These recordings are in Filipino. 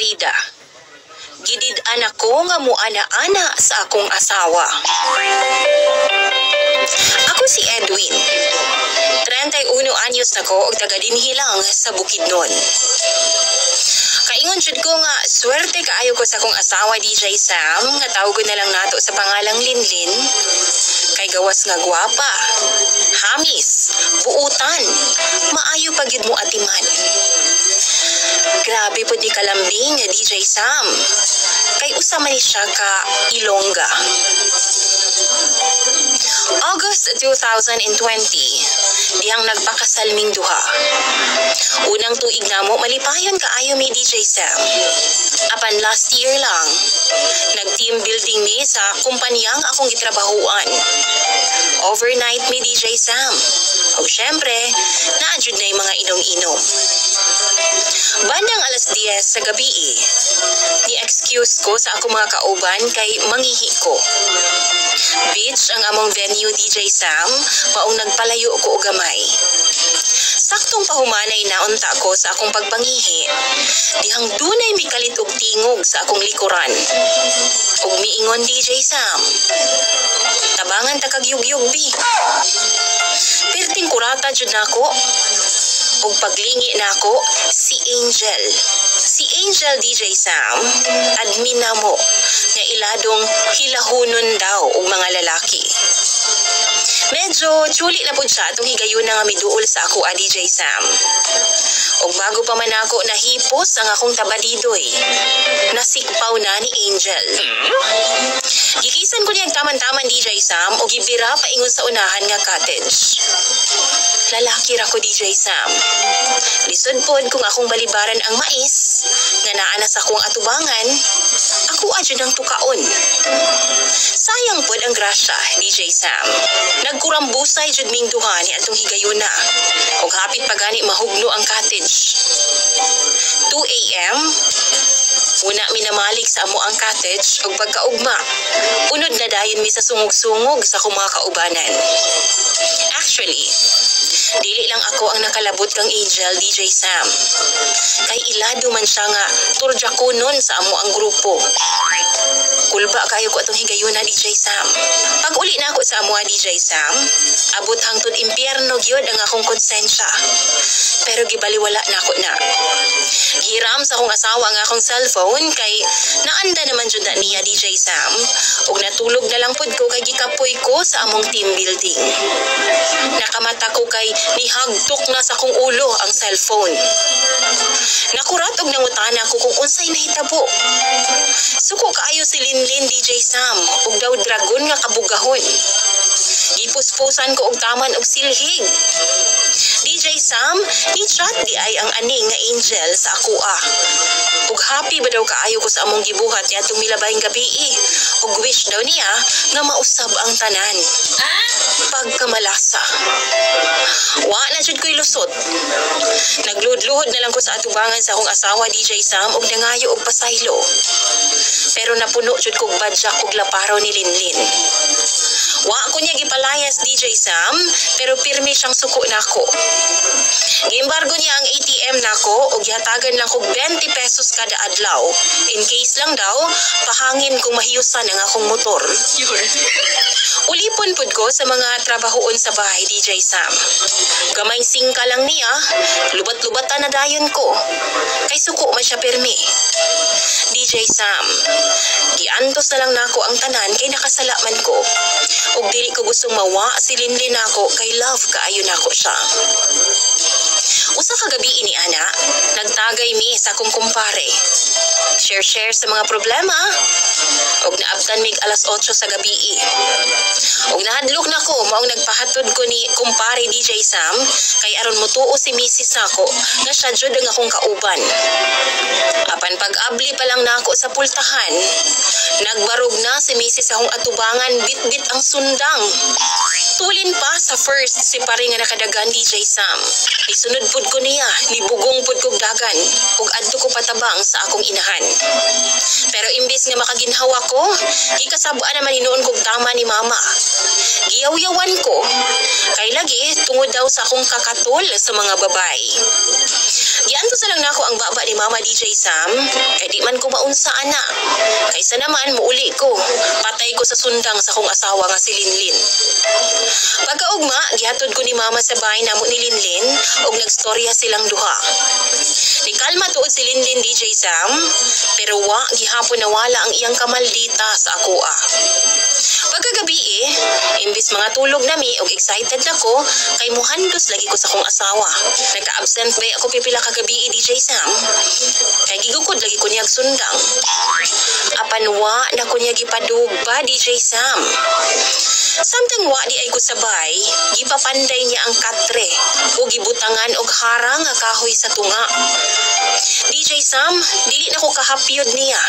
Florida. Gidid-an ako nga muana-ana sa akong asawa. Ako si Edwin. 31 anyos na ko og taga-dinhi lang sa Bukidnon. Kaingon jud ko nga swerte kaayo ko sa akong asawa DJ Sam nga tawgon na lang nato sa pangalang Linlin. Kay gawas nga gwapa, hamis, buutan, maayo pa gyud mo atiman. Grabe po di kalambing nga DJ Sam. Kay usa man siya ka Ilongga. August 2020, dihang nagpakasalming duha. Unang tuig namo malipayon kaayo mi DJ Sam. Apan last year lang, nag-team building mi sa kumpanyang akong gitrabahuan. Overnight mi DJ Sam. O syempre, naadjud na yung mga inom-inom. Bandang alas 10 sa gabi, ni-excuse ko sa akong mga kauban kay mangihi ko. Beach ang among venue DJ Sam, maong nagpalayo ko og gamay. Saktong pahumanay naunta ko sa akong pagpangihi, dihang dunay mikalit og tingog sa akong likuran. Ug miingon DJ Sam, tabangan ta kag yugyug bi. Perting kurata jud nako. Ug paglingi nako si Angel. Si Angel DJ Sam, admin namo nga iladong hilahunon daw og mga lalaki. Medyo chuli na po siya itong higayon na nga miduol sa ako DJ Sam. O bago pa man ako nahipos ang akong tabadidoy, nasikpaw na ni Angel. Gikisan ko niyang taman-taman DJ Sam o gibira paingon sa unahan nga cottage. Lalaki ra ko DJ Sam. Lisod pod kung akong balibaran ang mais, nga naa na sa akong atubangan, ako adyo ng tukaon. Sayang pod ang grasya, DJ Sam. Nagkurambusay jud ming duha ni atong higayuna. Og hapit pa gani mahugno ang cottage. 2 AM, una minamalik sa amo ang cottage og pagkaugma. Unod na dayon mi sa sungog-sungog sa akong mga kaubanan. Actually, dili lang ako ang nakalabot kang Angel DJ Sam. Kay ilado man siya nga turjakunon sa amo ang grupo. Kulba kayo ko atong higayuna DJ Sam. Pag uli na ako sa amo DJ Sam, abot hangtod impyerno gyud ang akong konsensya. Pero gibaliwala na ako na. Giram sa akong asawa ang akong cellphone kay naanda naman jud na niya DJ Sam. Ug natulog na lang pud ko kay gikapoy ko sa among team building. Nakamata ko kay nihagtok na sa akong ulo ang cellphone. Nakurat og nangutana ko kung unsay nahitabo. Suko kaayo si Linlin DJ Sam ug daw dragon nga kabugahon. Gipuspusan ko og taman og silhig. DJ Sam, ni-chat di ay ang aning nga Angel sa ako Ug happy ba daw kaayo ko sa among gibuhat niya itong milabayng gabi Ug wish daw niya nga mausab ang tanan. Pagkamalasa. Wa na jud ko'y lusot. Nagluhod-luhod na lang ko sa atubangan sa akong asawa DJ Sam ug nangayo og pasaylo. Pero napuno jud kog badyak ug laparo ni Linlin. Wa ko niya gipalayas DJ Sam, pero pirmi siyang suko nako. Giembargo niya ang ATM nako ug gihatagan lang kog 20 pesos kada adlaw. In case lang daw, pahangin kung mahiyusan ang akong motor. Ulipon pud ko sa mga trabahoon sa bahay DJ Sam. Gamay singka lang niya, lubat-lubatan na dayon ko. Kay suko man siya pirmi. DJ Sam, giantos na lang nako ang tanan kay nakasala man ko. Ug dili ko gustong mawa si Linlin nako kay love kaayo nako siya. Usa ka gabi ini ana, nagtagay mi sa akong kumpare. Share sa mga problema. Ug naabtan mig alas 8 sa gabi. Ug nahadlok nako maong nagpahatod ko ni kumpare DJ Sam kay aron motuo si Mrs. nako nga siya jud ang akong kauban. Apan pag-abli pa lang nako sa pultahan, nagbarog na si Mrs. akong atubangan bit-bit ang sundang. Tulin pa sa first si pare nga nakadagan DJ Sam. Isunod pud ko niya, nibugong pud kog dagan ug adto ko patabang sa akong inahan. Pero imbes nga makaginhawa ko, gikasabaan naman hinuon kog tama ni mama. Giyaw-yawan ko, kay lagi tungod daw sa akong kakatol sa mga babae. Gianto sa lang nako ang baba ni Mama DJ Sam, kay di man ko maunsa ana. Kaysa naman muuli ko, patay ko sa sundang sa kong asawa nga si Linlin. Pagkaugma, gihatod ko ni Mama sa bahay namo ni Linlin ug nagstorya silang duha. Nikalma tuod si Linlin DJ Sam, pero wa gihapon nawala ang iyang kamaldita sa akoa. Pagkagabi imbis mga tulog nami og excited nako kay muhandos lagi ko sa kong asawa. Nagka-absent ba ako pipila ka gabi DJ Sam? Kay gigukod lagi ko niyag sundang. Apan wa na ko niya gipadugba DJ Sam. Samtang wa di ay ko sabay, gipapanday niya ang katre o gibutangan og harang nga kahoy sa tunga. DJ Sam, dili na ko kahapyod niya.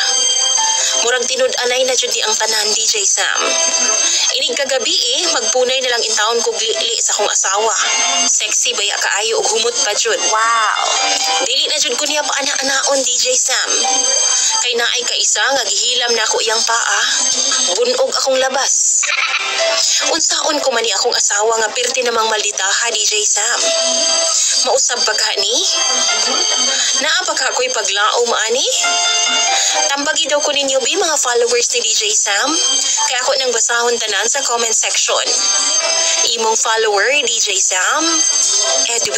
Murag tinud-anay na jud ni ang tanan DJ Sam. Inig kagabi magpunay na lang intawon ko glili sa kong asawa. Sexy baya kaayo og humot pa jud. Wow. Dili na jud ko niya pa ana-anaon DJ Sam. Kay naay kaisa nga gihilam na ako iyang paa. Bunog akong labas. Unsaon ko man ni akong asawa nga pirti namang malditaha DJ Sam. Mausab pa ka ni? Naa pa ka ako'y paglao maani? Tambagi daw ko ninyo bi mga followers ni DJ Sam. Kaya ako nang basahon tanan sa comment section. Imong follower DJ Sam, Edu.